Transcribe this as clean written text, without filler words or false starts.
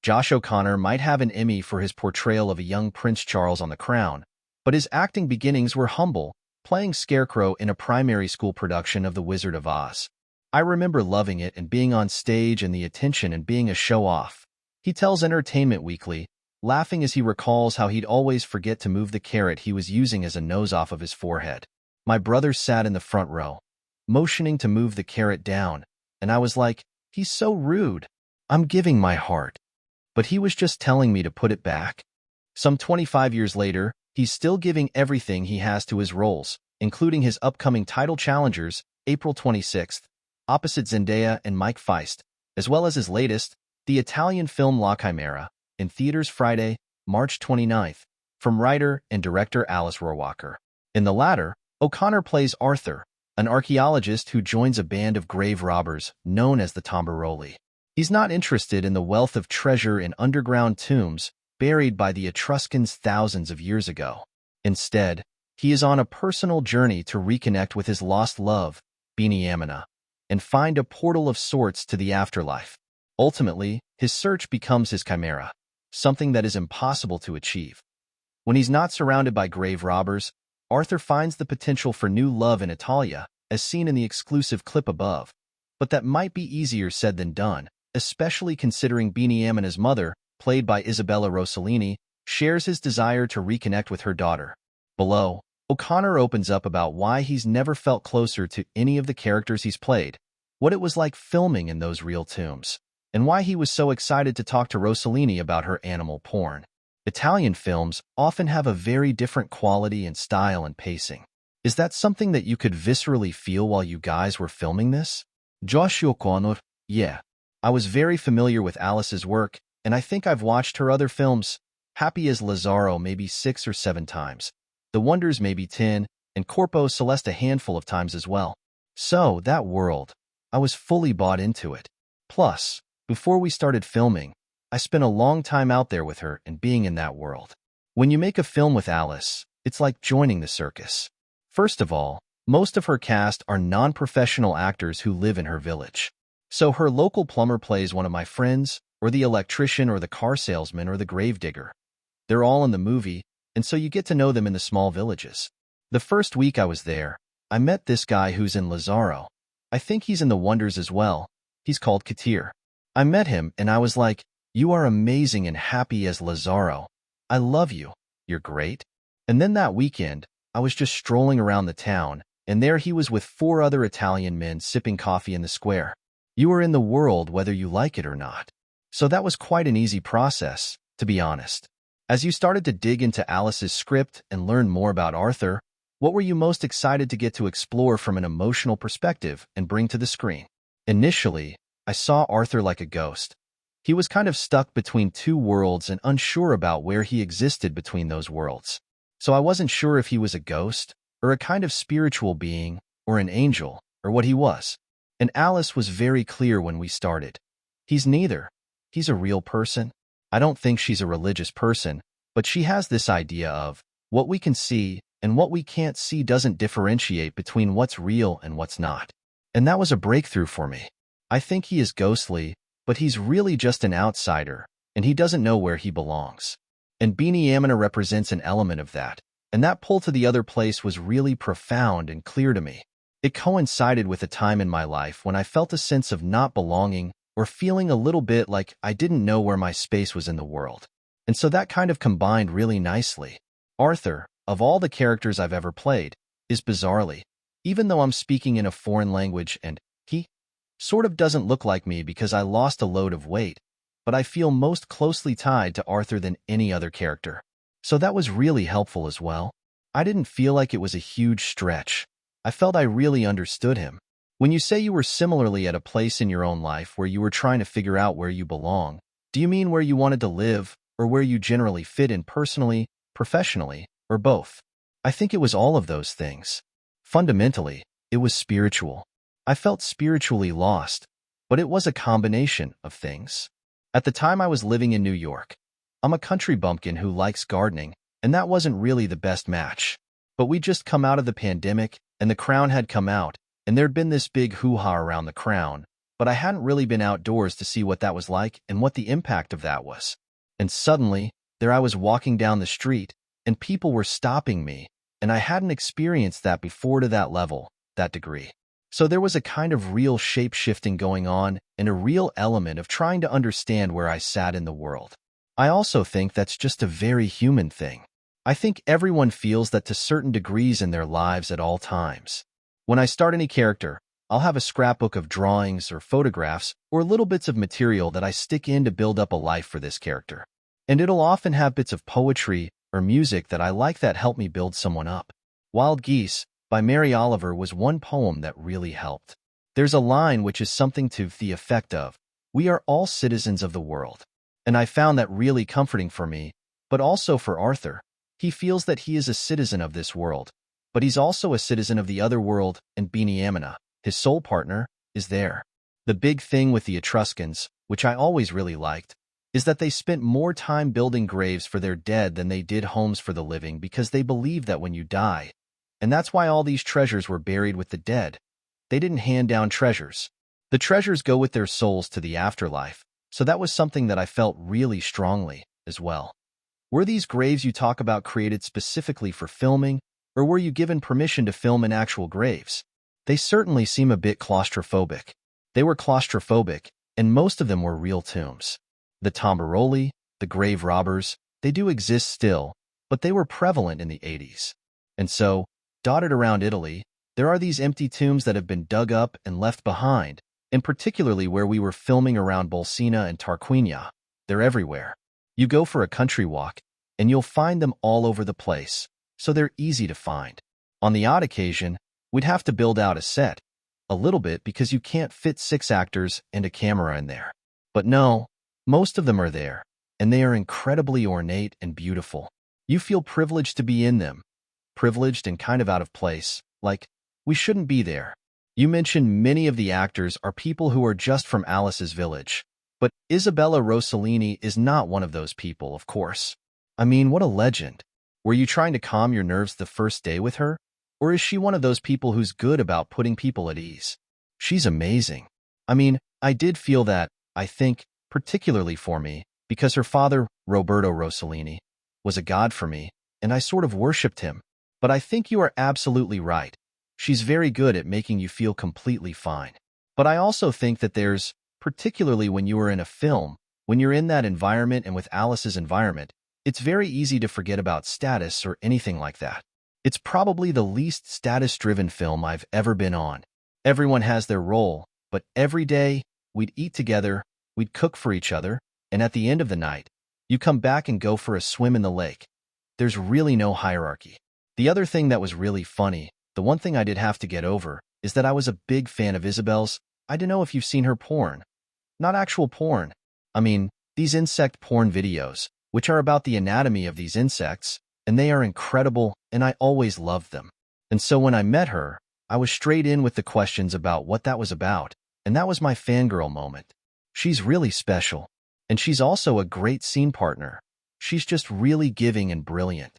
Josh O'Connor might have an Emmy for his portrayal of a young Prince Charles on The Crown, but his acting beginnings were humble, playing Scarecrow in a primary school production of The Wizard of Oz. I remember loving it and being on stage and the attention and being a show-off. He tells Entertainment Weekly, laughing as he recalls how he'd always forget to move the carrot he was using as a nose off of his forehead. My brother sat in the front row, motioning to move the carrot down, and I was like, he's so rude. I'm giving my heart. But he was just telling me to put it back. Some 25 years later, he's still giving everything he has to his roles, including his upcoming title challengers, April 26th, opposite Zendaya and Mike Feist, as well as his latest, the Italian film La Chimera, in theaters Friday, March 29th, from writer and director Alice Rohrwacher. In the latter, O'Connor plays Arthur, an archaeologist who joins a band of grave robbers known as the Tombaroli. He's not interested in the wealth of treasure in underground tombs buried by the Etruscans thousands of years ago. Instead, he is on a personal journey to reconnect with his lost love, Beanie Amina, and find a portal of sorts to the afterlife. Ultimately, his search becomes his chimera, something that is impossible to achieve. When he's not surrounded by grave robbers, Arthur finds the potential for new love in Italia, as seen in the exclusive clip above. But that might be easier said than done, especially considering Beanie Amina's mother, played by Isabella Rossellini, shares his desire to reconnect with her daughter. Below, O'Connor opens up about why he's never felt closer to any of the characters he's played, what it was like filming in those real tombs, and why he was so excited to talk to Rossellini about her animal porn. Italian films often have a very different quality and style and pacing. Is that something that you could viscerally feel while you guys were filming this? Josh O'Connor, yeah. I was very familiar with Alice's work, and I think I've watched her other films, Happy as Lazaro maybe 6 or 7 times, The Wonders maybe 10, and Corpo Celeste a handful of times as well. So, that world, I was fully bought into it. Plus, before we started filming, I spent a long time out there with her and being in that world. When you make a film with Alice, it's like joining the circus. First of all, most of her cast are non-professional actors who live in her village. So her local plumber plays one of my friends, or the electrician or the car salesman or the gravedigger. They're all in the movie, and so you get to know them in the small villages. The first week I was there, I met this guy who's in Lazaro. I think he's in The Wonders as well. He's called Katir. I met him and I was like, you are amazing and happy as Lazaro. I love you. You're great. And then that weekend, I was just strolling around the town, and there he was with 4 other Italian men sipping coffee in the square. You are in the world whether you like it or not. So that was quite an easy process, to be honest. As you started to dig into Alice's script and learn more about Arthur, what were you most excited to get to explore from an emotional perspective and bring to the screen? Initially, I saw Arthur like a ghost. He was kind of stuck between 2 worlds and unsure about where he existed between those worlds. So I wasn't sure if he was a ghost, or a kind of spiritual being, or an angel, or what he was. And Alice was very clear when we started. He's neither. He's a real person. I don't think she's a religious person, but she has this idea of what we can see and what we can't see doesn't differentiate between what's real and what's not. And that was a breakthrough for me. I think he is ghostly, but he's really just an outsider, and he doesn't know where he belongs. And Beanie Amina represents an element of that, and that pull to the other place was really profound and clear to me. It coincided with a time in my life when I felt a sense of not belonging or feeling a little bit like I didn't know where my space was in the world. And so that kind of combined really nicely. Arthur, of all the characters I've ever played, is bizarrely, even though I'm speaking in a foreign language and he sort of doesn't look like me because I lost a load of weight, but I feel most closely tied to Arthur than any other character. So that was really helpful as well. I didn't feel like it was a huge stretch. I felt I really understood him. When you say you were similarly at a place in your own life where you were trying to figure out where you belong, do you mean where you wanted to live, or where you generally fit in personally, professionally, or both? I think it was all of those things. Fundamentally, it was spiritual. I felt spiritually lost, but it was a combination of things. At the time I was living in New York. I'm a country bumpkin who likes gardening, and that wasn't really the best match. But we'd just come out of the pandemic, and The Crown had come out, and there'd been this big hoo-ha around The Crown, but I hadn't really been outdoors to see what that was like and what the impact of that was. And suddenly, there I was walking down the street, and people were stopping me, and I hadn't experienced that before to that level, that degree. So there was a kind of real shape-shifting going on and a real element of trying to understand where I sat in the world. I also think that's just a very human thing. I think everyone feels that to certain degrees in their lives at all times. When I start any character, I'll have a scrapbook of drawings or photographs or little bits of material that I stick in to build up a life for this character. And it'll often have bits of poetry or music that I like that help me build someone up. Wild Geese by Mary Oliver was one poem that really helped. There's a line which is something to the effect of, "We are all citizens of the world." And I found that really comforting for me, but also for Arthur. He feels that he is a citizen of this world, but he's also a citizen of the other world, and Beniamina, his soul partner, is there. The big thing with the Etruscans, which I always really liked, is that they spent more time building graves for their dead than they did homes for the living because they believed that when you die, and that's why all these treasures were buried with the dead. They didn't hand down treasures. The treasures go with their souls to the afterlife, so that was something that I felt really strongly as well. Were these graves you talk about created specifically for filming, or were you given permission to film in actual graves? They certainly seem a bit claustrophobic. They were claustrophobic, and most of them were real tombs. The tombaroli, the grave robbers, they do exist still, but they were prevalent in the 80s. And so, dotted around Italy, there are these empty tombs that have been dug up and left behind, and particularly where we were filming around Bolsena and Tarquinia. They're everywhere. You go for a country walk, and you'll find them all over the place, so they're easy to find. On the odd occasion, we'd have to build out a set, a little bit because you can't fit 6 actors and a camera in there. But no, most of them are there, and they are incredibly ornate and beautiful. You feel privileged to be in them, privileged and kind of out of place, like, we shouldn't be there. You mentioned many of the actors are people who are just from Alice's village, but Isabella Rossellini is not one of those people, of course. I mean, what a legend. Were you trying to calm your nerves the first day with her? Or is she one of those people who's good about putting people at ease? She's amazing. I mean, I did feel that, I think, particularly for me, because her father, Roberto Rossellini, was a god for me, and I sort of worshipped him. But I think you are absolutely right. She's very good at making you feel completely fine. But I also think that there's, particularly when you are in a film, when you're in that environment and with Alice's environment, it's very easy to forget about status or anything like that. It's probably the least status-driven film I've ever been on. Everyone has their role, but every day, we'd eat together, we'd cook for each other, and at the end of the night, you come back and go for a swim in the lake. There's really no hierarchy. The other thing that was really funny, the one thing I did have to get over, is that I was a big fan of Isabel's. I don't know if you've seen her porn. Not actual porn. I mean, these insect porn videos, which are about the anatomy of these insects, and they are incredible, and I always loved them. And so when I met her, I was straight in with the questions about what that was about, and that was my fangirl moment. She's really special, and she's also a great scene partner. She's just really giving and brilliant.